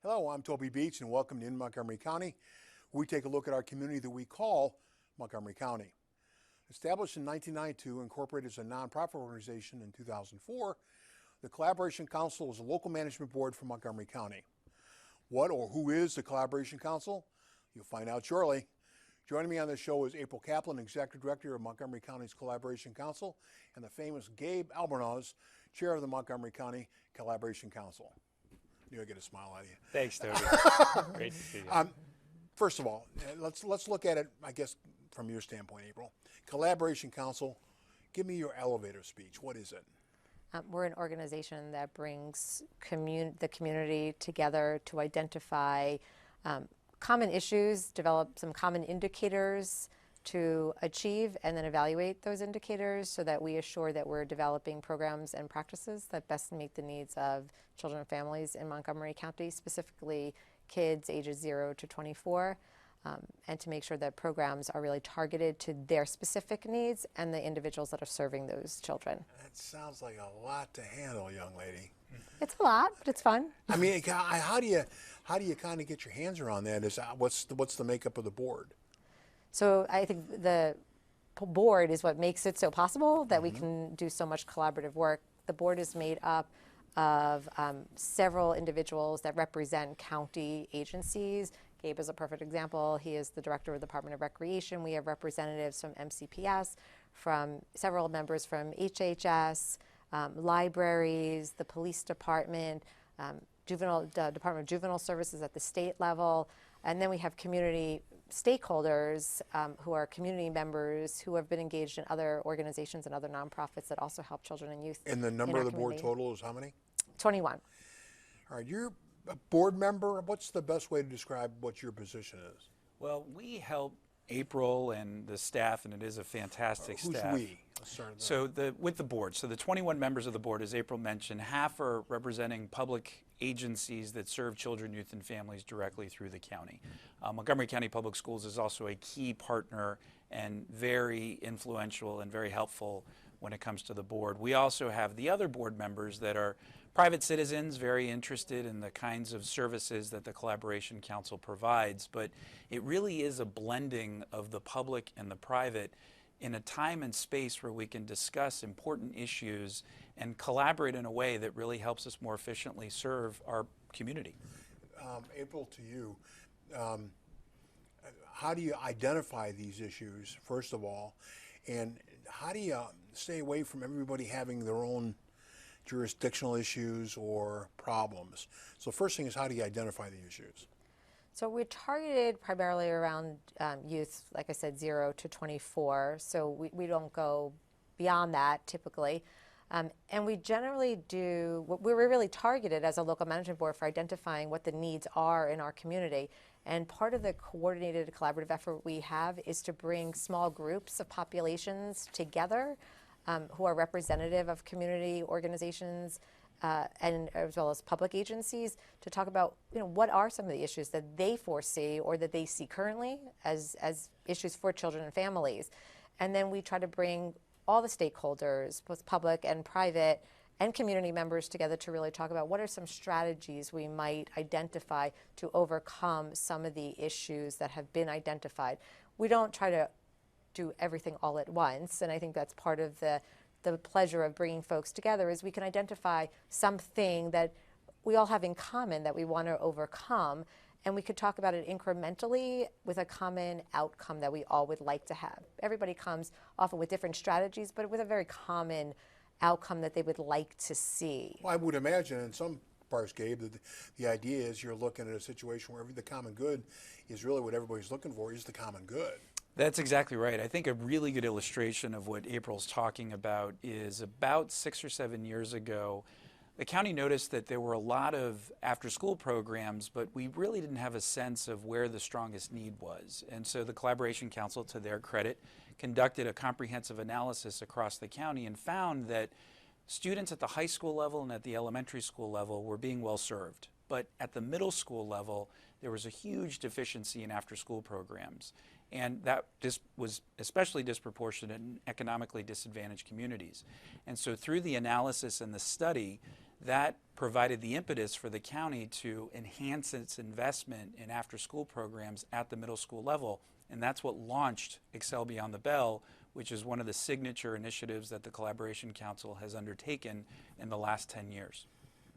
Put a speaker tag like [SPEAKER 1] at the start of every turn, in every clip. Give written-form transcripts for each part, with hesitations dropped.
[SPEAKER 1] Hello, I'm Toby Beach and welcome to In Montgomery County. We take a look at our community that we call Montgomery County. Established in 1992, incorporated as a nonprofit organization in 2004, the Collaboration Council is a local management board for Montgomery County. What or who is the Collaboration Council? You'll find out shortly. Joining me on this show is April Kaplan, Executive Director of Montgomery County's Collaboration Council, and the famous Gabe Albornoz, Chair of the Montgomery County Collaboration Council. You'll get a smile out of you.
[SPEAKER 2] Thanks, Toby. Great to see you.
[SPEAKER 1] First of all, let's look at it, I guess, from your standpoint, April. Collaboration Council, give me your elevator speech. What is it?
[SPEAKER 3] We're an organization that brings the community together to identify common issues, develop some common indicators to achieve, and then evaluate those indicators so that we assure that we're developing programs and practices that best meet the needs of children and families in Montgomery County, specifically kids ages 0 to 24, and to make sure that programs are really targeted to their specific needs and the individuals that are serving those children.
[SPEAKER 1] That sounds like a lot to handle, young lady.
[SPEAKER 3] It's a lot, but it's fun.
[SPEAKER 1] I mean, how do you kind of get your hands around that? What's the makeup of the board?
[SPEAKER 3] So I think the board is what makes it so possible that we can do so much collaborative work. The board is made up of several individuals that represent county agencies. Gabe is a perfect example. He is the director of the Department of Recreation. We have representatives from MCPS, from several members from HHS, libraries, the police department, Department of Juvenile Services at the state level, and then we have community stakeholders who are community members who have been engaged in other organizations and other nonprofits that also help children and youth.
[SPEAKER 1] And the number of the board total is how many?
[SPEAKER 3] 21.
[SPEAKER 1] All right, you're a board member. What's the best way to describe what your position is?
[SPEAKER 2] Well, we help April and the staff, and it is a fantastic staff.
[SPEAKER 1] Who's we? Let's start there.
[SPEAKER 2] So with the board, so the 21 members of the board, as April mentioned, half are representing public agencies that serve children, youth, and families directly through the county. Montgomery County Public Schools is also a key partner and very influential and very helpful when it comes to the board. We also have the other board members that are private citizens, very interested in the kinds of services that the Collaboration Council provides, but it really is a blending of the public and the private in a time and space where we can discuss important issues and collaborate in a way that really helps us more efficiently serve our community.
[SPEAKER 1] April, to you, how do you identify these issues, first of all, and how do you stay away from everybody having their own jurisdictional issues or problems? So first thing is, how do you identify the issues?
[SPEAKER 3] So we're targeted primarily around youth, like I said, 0 to 24. So we don't go beyond that typically. And we generally we're really targeted as a local management board for identifying what the needs are in our community. And part of the coordinated collaborative effort we have is to bring small groups of populations together who are representative of community organizations and as well as public agencies to talk about, what are some of the issues that they foresee or that they see currently as issues for children and families. And then we try to bring all the stakeholders, both public and private and community members together to really talk about what are some strategies we might identify to overcome some of the issues that have been identified. We don't try to do everything all at once, and I think that's part of the pleasure of bringing folks together is we can identify something that we all have in common that we want to overcome, and we could talk about it incrementally with a common outcome that we all would like to have. Everybody comes often with different strategies, but with a very common outcome that they would like to see.
[SPEAKER 1] Well, I would imagine in some parts, Gabe, that the idea is you're looking at a situation where the common good is really what everybody's looking for, is the common good.
[SPEAKER 2] That's exactly right. I think a really good illustration of what April's talking about is about 6 or 7 years ago, the county noticed that there were a lot of after-school programs, but we really didn't have a sense of where the strongest need was. And so the Collaboration Council, to their credit, conducted a comprehensive analysis across the county and found that students at the high school level and at the elementary school level were being well served. But at the middle school level, there was a huge deficiency in after-school programs. And that was especially disproportionate in economically disadvantaged communities. And so through the analysis and the study, that provided the impetus for the county to enhance its investment in after-school programs at the middle school level. And that's what launched Excel Beyond the Bell, which is one of the signature initiatives that the Collaboration Council has undertaken in the last 10 years.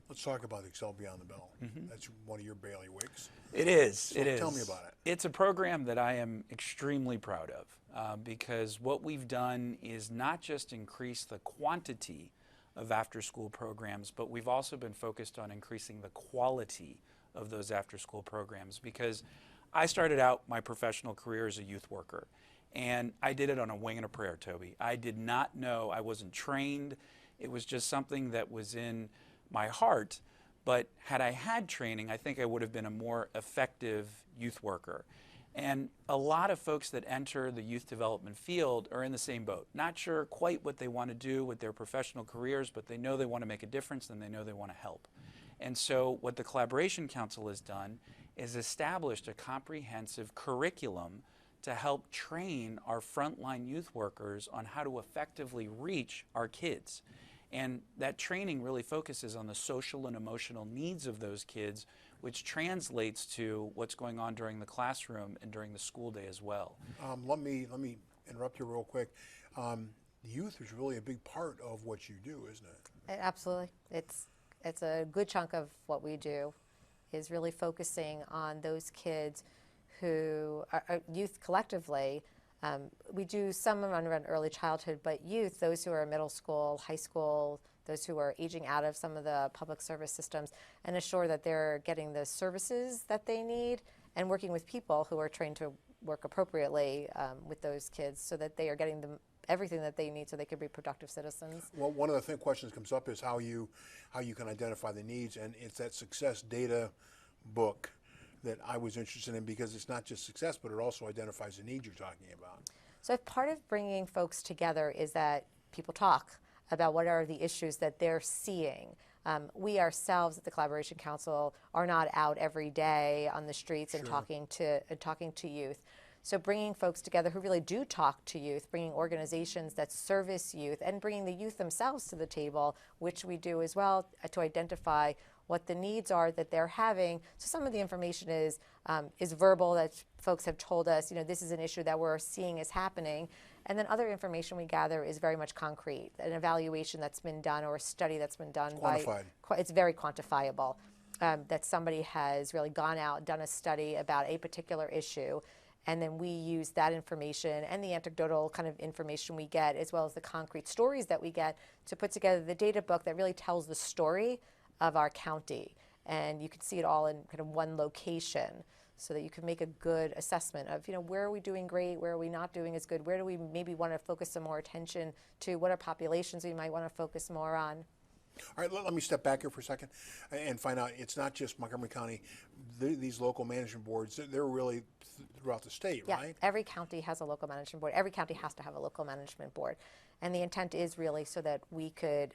[SPEAKER 1] Let's talk about Excel Beyond the Bell. That's one of your bailiwicks.
[SPEAKER 2] It is.
[SPEAKER 1] So
[SPEAKER 2] it is.
[SPEAKER 1] Tell me about it.
[SPEAKER 2] It's a program that I am extremely proud of because what we've done is not just increase the quantity of after-school programs, but we've also been focused on increasing the quality of those after-school programs, because I started out my professional career as a youth worker, and I did it on a wing and a prayer, Toby. I did not know, I wasn't trained. It was just something that was in my heart, but had I had training, I think I would have been a more effective youth worker. And a lot of folks that enter the youth development field are in the same boat. Not sure quite what they want to do with their professional careers, but they know they want to make a difference and they know they want to help. And so what the Collaboration Council has done is established a comprehensive curriculum to help train our frontline youth workers on how to effectively reach our kids. And that training really focuses on the social and emotional needs of those kids, which translates to what's going on during the classroom and during the school day as well.
[SPEAKER 1] Let me interrupt you real quick. Youth is really a big part of what you do, isn't it?
[SPEAKER 3] Absolutely. It's a good chunk of what we do is really focusing on those kids who are youth collectively. We do some around early childhood, but youth, those who are middle school, high school, those who are aging out of some of the public service systems, and assure that they're getting the services that they need and working with people who are trained to work appropriately with those kids so that they are getting them everything that they need so they can be productive citizens.
[SPEAKER 1] Well, one of the questions comes up is how you can identify the needs, and it's that success data book that I was interested in, because it's not just success, but it also identifies the needs you're talking about.
[SPEAKER 3] So if part of bringing folks together is that people talk about what are the issues that they're seeing. We ourselves at the Collaboration Council are not out every day on the streets and talking to youth. So bringing folks together who really do talk to youth, bringing organizations that service youth, and bringing the youth themselves to the table, which we do as well, to identify what the needs are that they're having. So some of the information is verbal, that folks have told us, this is an issue that we're seeing is happening. And then other information we gather is very much concrete, an evaluation that's been done or a study that's been done.
[SPEAKER 1] Quantified.
[SPEAKER 3] It's very quantifiable, that somebody has really gone out, done a study about a particular issue, and then we use that information and the anecdotal kind of information we get, as well as the concrete stories that we get, to put together the data book that really tells the story of our county. And you can see it all in kind of one location, so that you can make a good assessment of, where are we doing great, where are we not doing as good, where do we maybe want to focus some more attention to, what are populations we might want to focus more on.
[SPEAKER 1] All right, let me step back here for a second and find out, it's not just Montgomery County. These local management boards, they're really throughout the state,
[SPEAKER 3] Yeah,
[SPEAKER 1] right?
[SPEAKER 3] every county has a local management board. Every county has to have a local management board. And the intent is really so that we could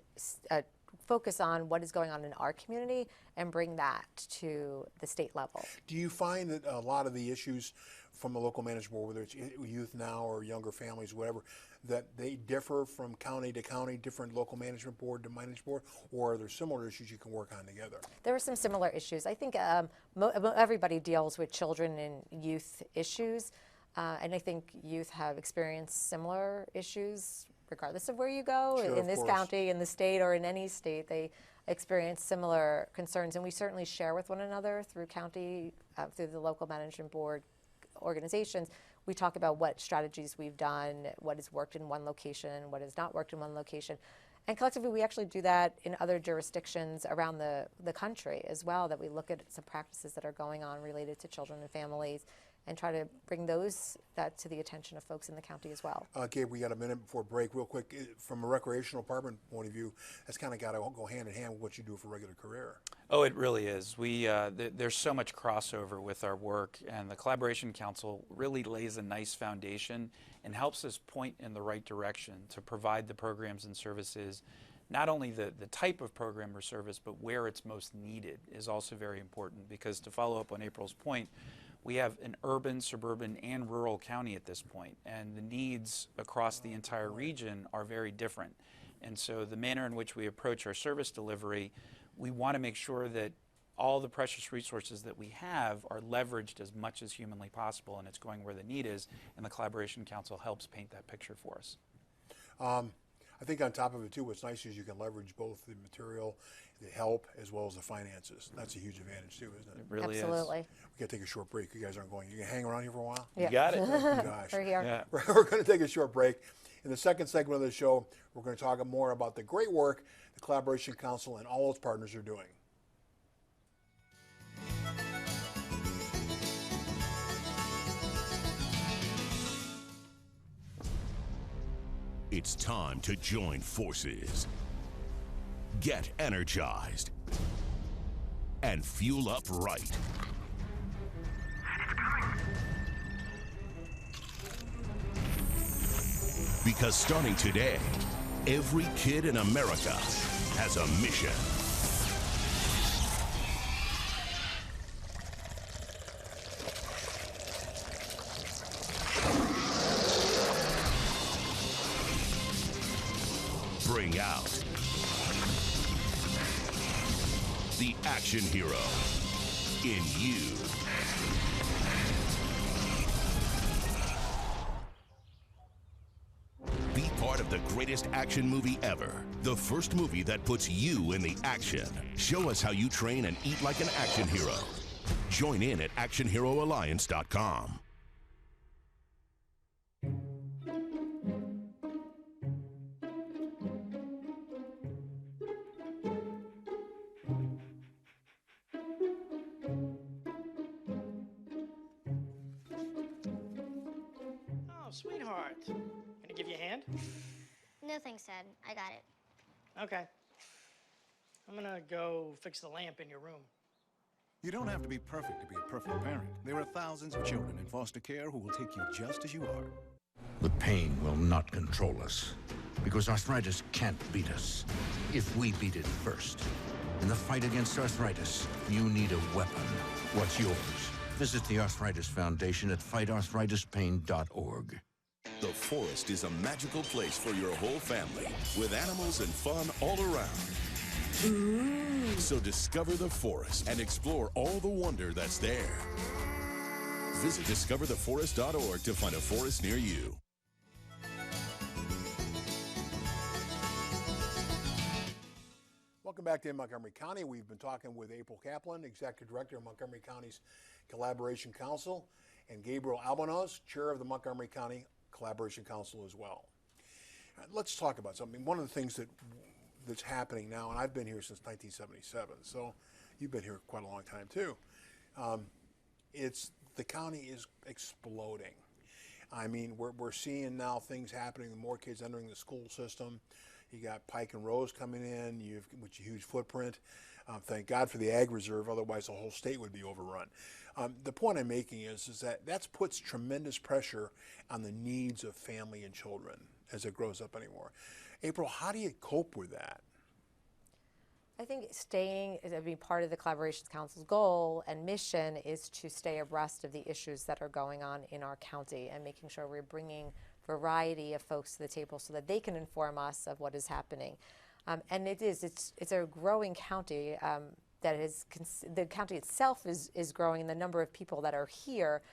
[SPEAKER 3] focus on what is going on in our community and bring that to the state level.
[SPEAKER 1] Do you find that a lot of the issues from the local management board, whether it's youth now or younger families, whatever, that they differ from county to county, different local management board to management board, or are there similar issues you can work on together?
[SPEAKER 3] There are some similar issues. I think everybody deals with children and youth issues, and I think youth have experienced similar issues regardless of where you go,
[SPEAKER 1] Sure,
[SPEAKER 3] in this county, in the state, or in any state. They experience similar concerns, and we certainly share with one another through county, through the local management board organizations. We talk about what strategies we've done, what has worked in one location, what has not worked in one location. And collectively, we actually do that in other jurisdictions around the country as well, that we look at some practices that are going on related to children and families and try to bring that to the attention of folks in the county as well.
[SPEAKER 1] Gabe, we got a minute before break. Real quick, from a recreational department point of view, that's kind of got to go hand in hand with what you do for a regular career.
[SPEAKER 2] Oh, it really is. There's so much crossover with our work, and the Collaboration Council really lays a nice foundation and helps us point in the right direction to provide the programs and services. Not only the type of program or service, but where it's most needed is also very important, because to follow up on April's point, we have an urban, suburban, and rural county at this point, and the needs across the entire region are very different. And so the manner in which we approach our service delivery, we want to make sure that all the precious resources that we have are leveraged as much as humanly possible, and it's going where the need is, and the Collaboration Council helps paint that picture for us.
[SPEAKER 1] I think on top of it too, what's nice is you can leverage both the material, the help, as well as the finances. That's a huge advantage too, isn't it?
[SPEAKER 2] It really
[SPEAKER 3] Absolutely.
[SPEAKER 2] is.
[SPEAKER 1] We got to take a short break. You guys aren't going. You can hang around here for a while?
[SPEAKER 2] You got it.
[SPEAKER 1] Gosh.
[SPEAKER 3] We're here.
[SPEAKER 2] Yeah.
[SPEAKER 1] We're going to take a short break. In the second segment of the show, we're going to talk more about the great work the Collaboration Council and all its partners are doing.
[SPEAKER 4] It's time to join forces. Get energized and fuel up right. Because starting today, every kid in America has a mission. Bring out the action hero in you. Be part of the greatest action movie ever. The first movie that puts you in the action. Show us how you train and eat like an action hero. Join in at actionheroalliance.com.
[SPEAKER 5] Sweetheart. Gonna give you a hand?
[SPEAKER 6] No thanks, Dad. I got it.
[SPEAKER 5] Okay. I'm gonna go fix the lamp in your room.
[SPEAKER 7] You don't have to be perfect to be a perfect parent. There are thousands of children in foster care who will take you just as you are.
[SPEAKER 8] The pain will not control us, because arthritis can't beat us if we beat it first. In the fight against arthritis, you need a weapon. What's yours? Visit the Arthritis Foundation at fightarthritispain.org.
[SPEAKER 4] The forest is a magical place for your whole family, with animals and fun all around. So discover the forest and explore all the wonder that's there. Visit discovertheforest.org to find a forest near you.
[SPEAKER 1] Welcome back to Montgomery County. We've been talking with April Kaplan, Executive Director of Montgomery County's Collaboration Council, and Gabriel Albornoz, Chair of the Montgomery County Collaboration Council as well. Let's talk about something. One of the things that's happening now, and I've been here since 1977, so you've been here quite a long time too. The county is exploding. I mean, we're seeing now things happening, more kids entering the school system. You got Pike and Rose coming in, which is a huge footprint. Thank God for the Ag Reserve, otherwise the whole state would be overrun. The point I'm making is that puts tremendous pressure on the needs of family and children as it grows up anymore. April, how do you cope with that?
[SPEAKER 3] I think part of the Collaboration Council's goal and mission is to stay abreast of the issues that are going on in our county and making sure we're bringing variety of folks to the table so that they can inform us of what is happening. And it's a growing county the county itself is growing in the number of people that are here,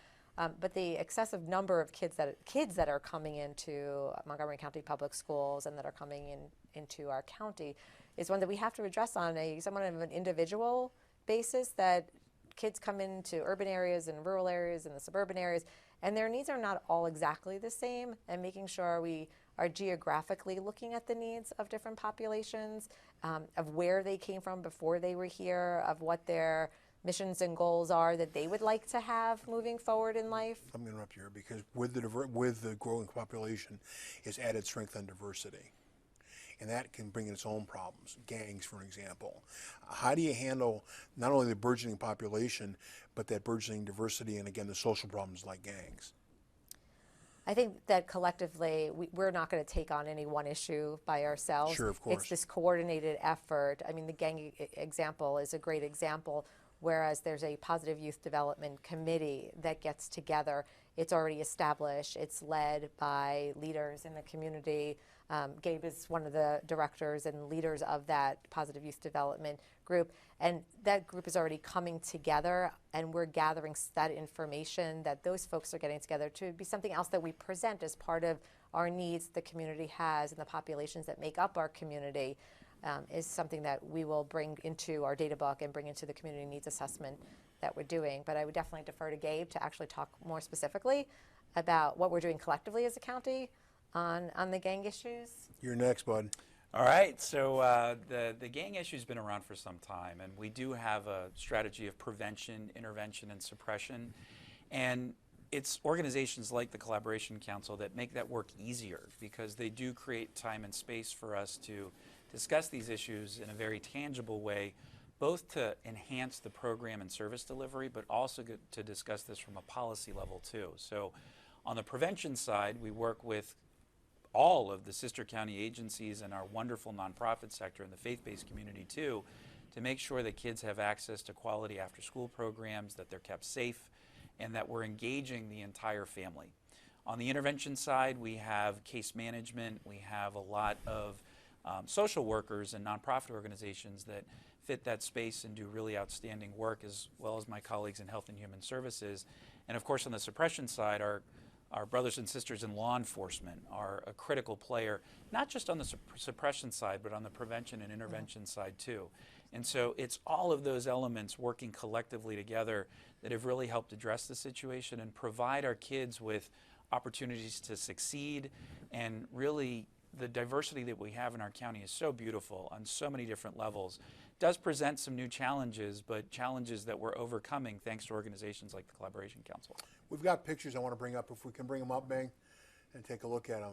[SPEAKER 3] but the excessive number of kids that are coming into Montgomery County Public Schools and that are coming into our county is one that we have to address on somewhat of an individual basis, that kids come into urban areas and rural areas and the suburban areas, and their needs are not all exactly the same, and making sure we are geographically looking at the needs of different populations, of where they came from before they were here, of what their missions and goals are that they would like to have moving forward in life.
[SPEAKER 1] I'm going to interrupt you here because with the growing population is added strength and diversity. And that can bring in its own problems, gangs, for example. How do you handle not only the burgeoning population, but that burgeoning diversity and, again, the social problems like gangs?
[SPEAKER 3] I think that collectively, we're not going to take on any one issue by ourselves.
[SPEAKER 1] Sure, of course.
[SPEAKER 3] It's this coordinated effort. I mean, the gang example is a great example, whereas there's a positive youth development committee that gets together. It's already established. It's led by leaders in the community, Gabe is one of the directors and leaders of that positive youth development group, and that group is already coming together, and we're gathering that information that those folks are getting together to be something else that we present as part of our needs the community has and the populations that make up our community. Is something that we will bring into our data book and bring into the community needs assessment that we're doing. But I would definitely defer to Gabe to actually talk more specifically about what we're doing collectively as a county on the gang issues.
[SPEAKER 1] You're next, bud.
[SPEAKER 2] All right, so the gang issue's been around for some time, and we do have a strategy of prevention, intervention, and suppression. And it's organizations like the Collaboration Council that make that work easier, because they do create time and space for us to discuss these issues in a very tangible way, both to enhance the program and service delivery, but also to discuss this from a policy level too. So on the prevention side, we work with all of the sister county agencies and our wonderful nonprofit sector and the faith-based community too, to make sure that kids have access to quality after-school programs, that they're kept safe, and that we're engaging the entire family. On the intervention side, we have case management, we have a lot of social workers and nonprofit organizations that fit that space and do really outstanding work, as well as my colleagues in Health and Human Services. And of course, on the suppression side, our brothers and sisters in law enforcement are a critical player, not just on the suppression side, but on the prevention and intervention side too. And so it's all of those elements working collectively together that have really helped address the situation and provide our kids with opportunities to succeed. And really, the diversity that we have in our county is so beautiful on so many different levels. It does present some new challenges, but challenges that we're overcoming thanks to organizations like the Collaboration Council.
[SPEAKER 1] We've got pictures I want to bring up. If we can bring them up, Bang, and take a look at them.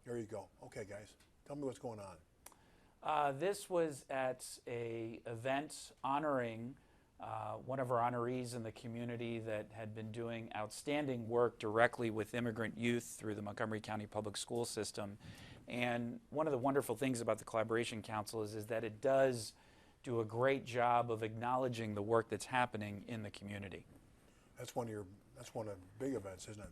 [SPEAKER 1] There you go. Okay, guys, tell me what's going on.
[SPEAKER 2] This was at a event honoring one of our honorees in the community that had been doing outstanding work directly with immigrant youth through the Montgomery County Public School System. And one of the wonderful things about the Collaboration Council is that it does do a great job of acknowledging the work that's happening in the community.
[SPEAKER 1] That's one of the big events, isn't it?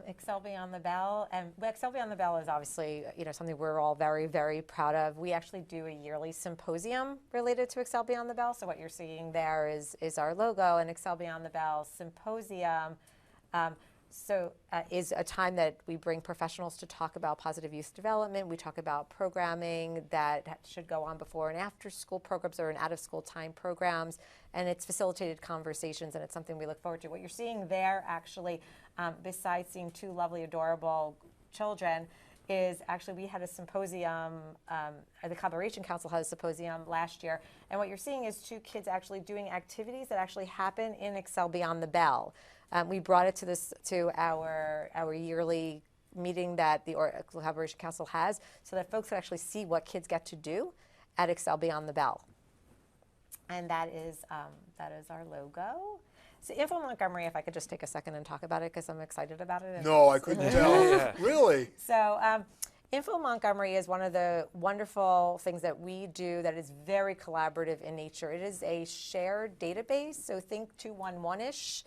[SPEAKER 3] Excel Beyond the Bell, and Excel Beyond the Bell is obviously something we're all very, very proud of. We actually do a yearly symposium related to Excel Beyond the Bell. So what you're seeing there is our logo, and Excel Beyond the Bell Symposium. Is a time that we bring professionals to talk about positive youth development. We talk about programming that should go on before and after school programs or in out of school time programs, and it's facilitated conversations, and it's something we look forward to. What you're seeing there actually, besides seeing two lovely, adorable children, is actually we had a symposium, the Collaboration Council had a symposium last year, and what you're seeing is two kids actually doing activities that actually happen in Excel Beyond the Bell. We brought it to our yearly meeting that the Collaboration Council has, so that folks can actually see what kids get to do at Excel Beyond the Bell. And that is our logo. So Info Montgomery, if I could just take a second and talk about it, because I'm excited about it.
[SPEAKER 1] No, I couldn't tell.
[SPEAKER 2] Yeah.
[SPEAKER 1] Really?
[SPEAKER 3] So Info Montgomery is one of the wonderful things that we do that is very collaborative in nature. It is a shared database, so think 211-ish.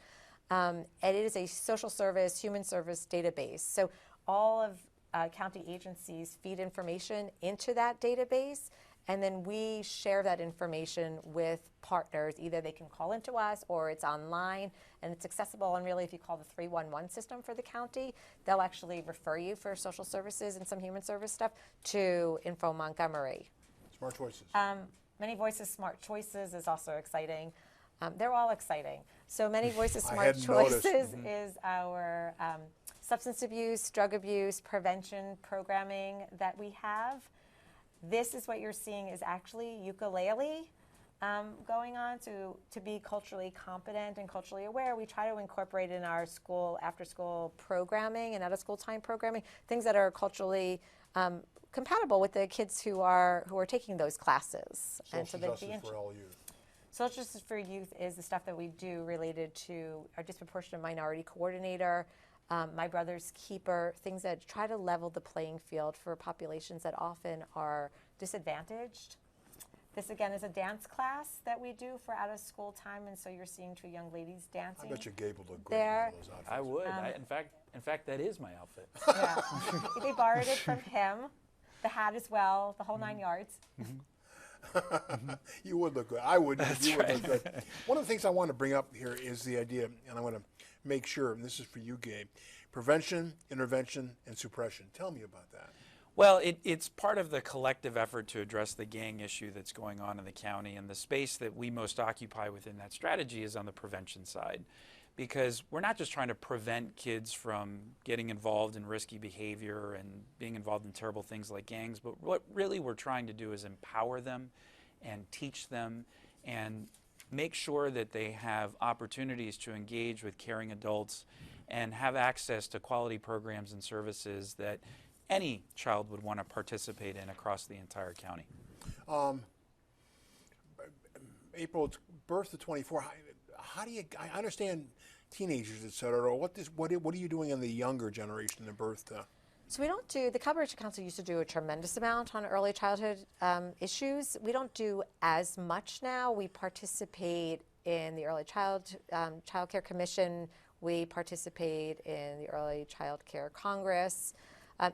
[SPEAKER 3] And it is a social service, human service database. So all of county agencies feed information into that database, and then we share that information with partners. Either they can call into us or it's online, and it's accessible. And really, if you call the 311 system for the county, they'll actually refer you for social services and some human service stuff to Info Montgomery.
[SPEAKER 1] Smart choices.
[SPEAKER 3] Many Voices, Smart Choices is also exciting. They're all exciting. So Many Voices,
[SPEAKER 1] I
[SPEAKER 3] Smart
[SPEAKER 1] hadn't
[SPEAKER 3] Choices
[SPEAKER 1] noticed.
[SPEAKER 3] is our substance abuse, drug abuse prevention programming that we have. This is what you're seeing is actually ukulele going on to be culturally competent and culturally aware. We try to incorporate in our school, after school programming and out of school time programming, things that are culturally compatible with the kids who are taking those classes.
[SPEAKER 1] Social justice for all youth.
[SPEAKER 3] Social Justice for Youth is the stuff that we do related to our disproportionate minority coordinator, My Brother's Keeper, things that try to level the playing field for populations that often are disadvantaged. This again is a dance class that we do for out of school time, and so you're seeing two young ladies dancing.
[SPEAKER 1] I bet you Gabe would look great
[SPEAKER 3] There.
[SPEAKER 1] in one of those outfits.
[SPEAKER 2] I would. In fact, that is my outfit.
[SPEAKER 3] Yeah. They borrowed it from him, the hat as well, the whole 9 yards.
[SPEAKER 1] You would look good. I wouldn't. But you would look good. One of the things I want to bring up here is the idea, and I want to make sure, and this is for you, Gabe, prevention, intervention, and suppression. Tell me about that.
[SPEAKER 2] Well, it's part of the collective effort to address the gang issue that's going on in the county, and the space that we most occupy within that strategy is on the prevention side, because we're not just trying to prevent kids from getting involved in risky behavior and being involved in terrible things like gangs, but what really we're trying to do is empower them and teach them and make sure that they have opportunities to engage with caring adults and have access to quality programs and services that any child would want to participate in across the entire county.
[SPEAKER 1] April, it's birth to 24. How do you? I understand teenagers, et cetera. What are you doing in the younger generation, the birth to?
[SPEAKER 3] So we don't do, the Collaboration Council used to do a tremendous amount on early childhood issues. We don't do as much now. We participate in the Early Child Care Commission. We participate in the Early Child Care Congress.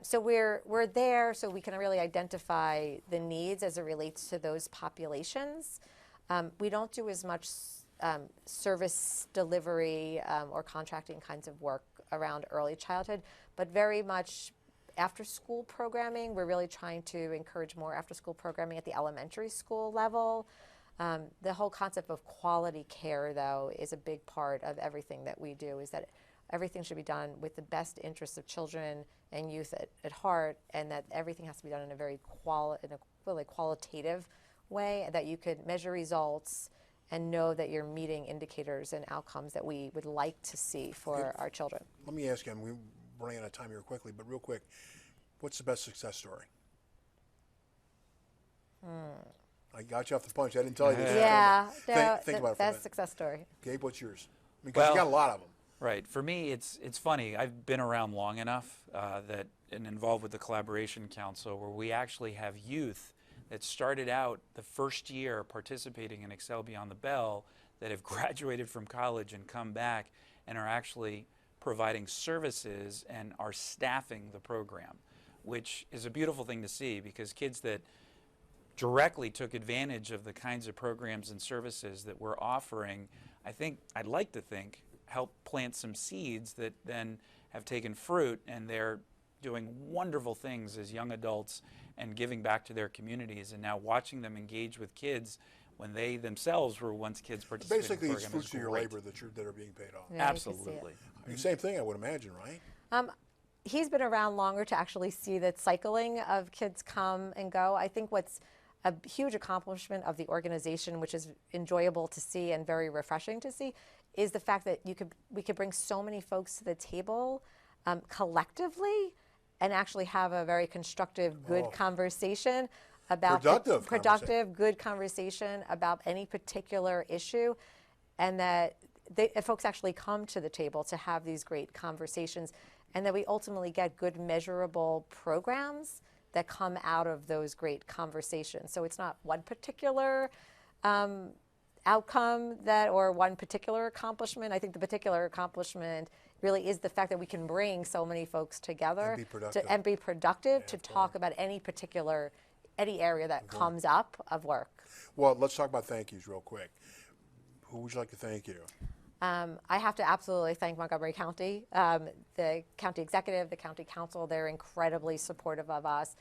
[SPEAKER 3] So we're there so we can really identify the needs as it relates to those populations. We don't do as much service delivery or contracting kinds of work around early childhood, but very much after school programming. We're really trying to encourage more after school programming at the elementary school level. The whole concept of quality care, though, is a big part of everything that we do, is that everything should be done with the best interests of children and youth at heart, and that everything has to be done in a very really qualitative way, that you could measure results and know that you're meeting indicators and outcomes that we would like to see for our children.
[SPEAKER 1] Let me ask you, we're running out of time here quickly, but real quick, what's the best success story? I got you off the punch. I didn't tell you this.
[SPEAKER 3] Yeah,
[SPEAKER 1] think about it for a
[SPEAKER 3] best
[SPEAKER 1] minute.
[SPEAKER 3] success story.
[SPEAKER 1] Gabe, what's yours? Because you got a lot of them.
[SPEAKER 2] Right. For me, it's funny. I've been around long enough and involved with the Collaboration Council, where we actually have youth that started out the first year participating in Excel Beyond the Bell that have graduated from college and come back and are actually providing services and are staffing the program, which is a beautiful thing to see, because kids that directly took advantage of the kinds of programs and services that we're offering, I'd like to think, help plant some seeds that then have taken fruit, and they're doing wonderful things as young adults and giving back to their communities, and now watching them engage with kids when they themselves were once kids participating
[SPEAKER 1] Basically,
[SPEAKER 2] in the
[SPEAKER 1] it's
[SPEAKER 2] program.
[SPEAKER 1] fruits of your labor that are being paid off.
[SPEAKER 3] Yeah, you can see it.
[SPEAKER 2] Absolutely.
[SPEAKER 1] Same thing, I would imagine, right?
[SPEAKER 3] He's been around longer to actually see the cycling of kids come and go. I think what's a huge accomplishment of the organization, which is enjoyable to see and very refreshing to see, is the fact that we could bring so many folks to the table collectively and actually have a very constructive, good conversation about productive, good conversation about any particular issue, and that folks actually come to the table to have these great conversations, and that we ultimately get good measurable programs that come out of those great conversations. So it's not one particular outcome or one particular accomplishment. I think the particular accomplishment really is the fact that we can bring so many folks together and be productive to talk about any area that comes up of work.
[SPEAKER 1] Well, let's talk about thank yous real quick. Who would you like to thank you?
[SPEAKER 3] I have to absolutely thank Montgomery County, the county executive, the county council. They're incredibly supportive of us.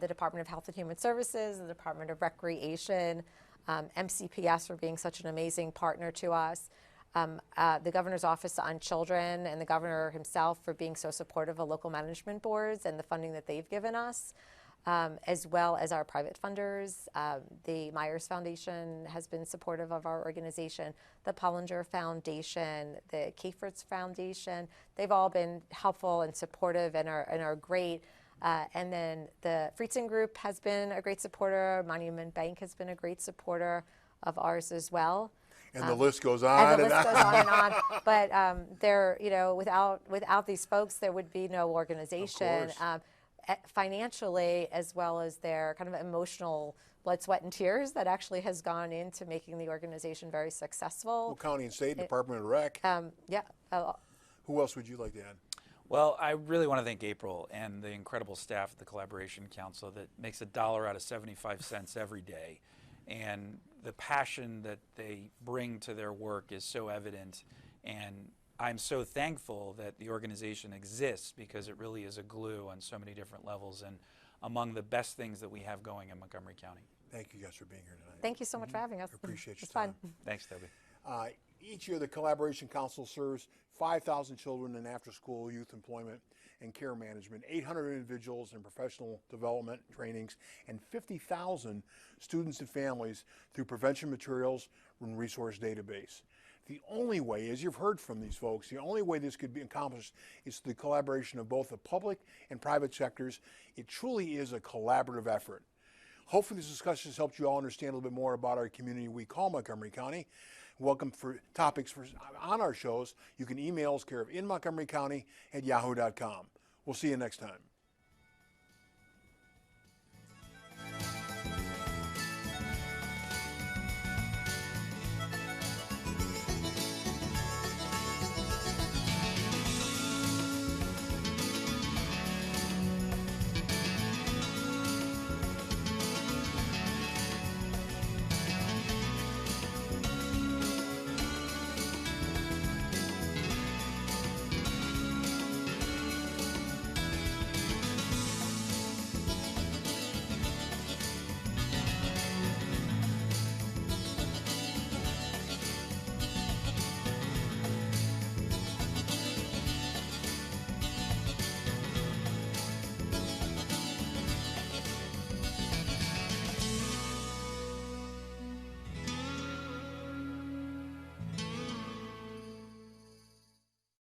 [SPEAKER 3] The Department of Health and Human Services, the Department of Recreation, MCPS for being such an amazing partner to us. The Governor's Office on Children and the Governor himself for being so supportive of local management boards and the funding that they've given us, as well as our private funders. The Myers Foundation has been supportive of our organization, the Pollinger Foundation, the Kafertz Foundation. They've all been helpful and supportive and are great. And then the Fritzen Group has been a great supporter. Monument Bank has been a great supporter of ours as well.
[SPEAKER 1] And the list goes on
[SPEAKER 3] and the list goes on and on. But without these folks, there would be no organization. Financially, as well as their kind of emotional blood, sweat, and tears that actually has gone into making the organization very successful.
[SPEAKER 1] Well, County and State, Department of Rec.
[SPEAKER 3] Yeah.
[SPEAKER 1] Who else would you like to add?
[SPEAKER 2] Well, I really want to thank April and the incredible staff at the Collaboration Council that makes $1 out of 75 cents every day. And the passion that they bring to their work is so evident. And I'm so thankful that the organization exists because it really is a glue on so many different levels and among the best things that we have going in Montgomery County.
[SPEAKER 1] Thank you guys for being here tonight.
[SPEAKER 3] Thank you so much for having us.
[SPEAKER 1] Appreciate your
[SPEAKER 3] It's fun.
[SPEAKER 1] time.
[SPEAKER 2] Thanks, Toby.
[SPEAKER 1] Each year, the Collaboration Council serves 5,000 children in after-school youth employment and care management, 800 individuals in professional development trainings, and 50,000 students and families through prevention materials and resource database. The only way, as you've heard from these folks, the only way this could be accomplished is through the collaboration of both the public and private sectors. It truly is a collaborative effort. Hopefully this discussion has helped you all understand a little bit more about our community we call Montgomery County. Welcome for topics on our shows. You can email us care of inmontgomerycounty@yahoo.com. We'll see you next time.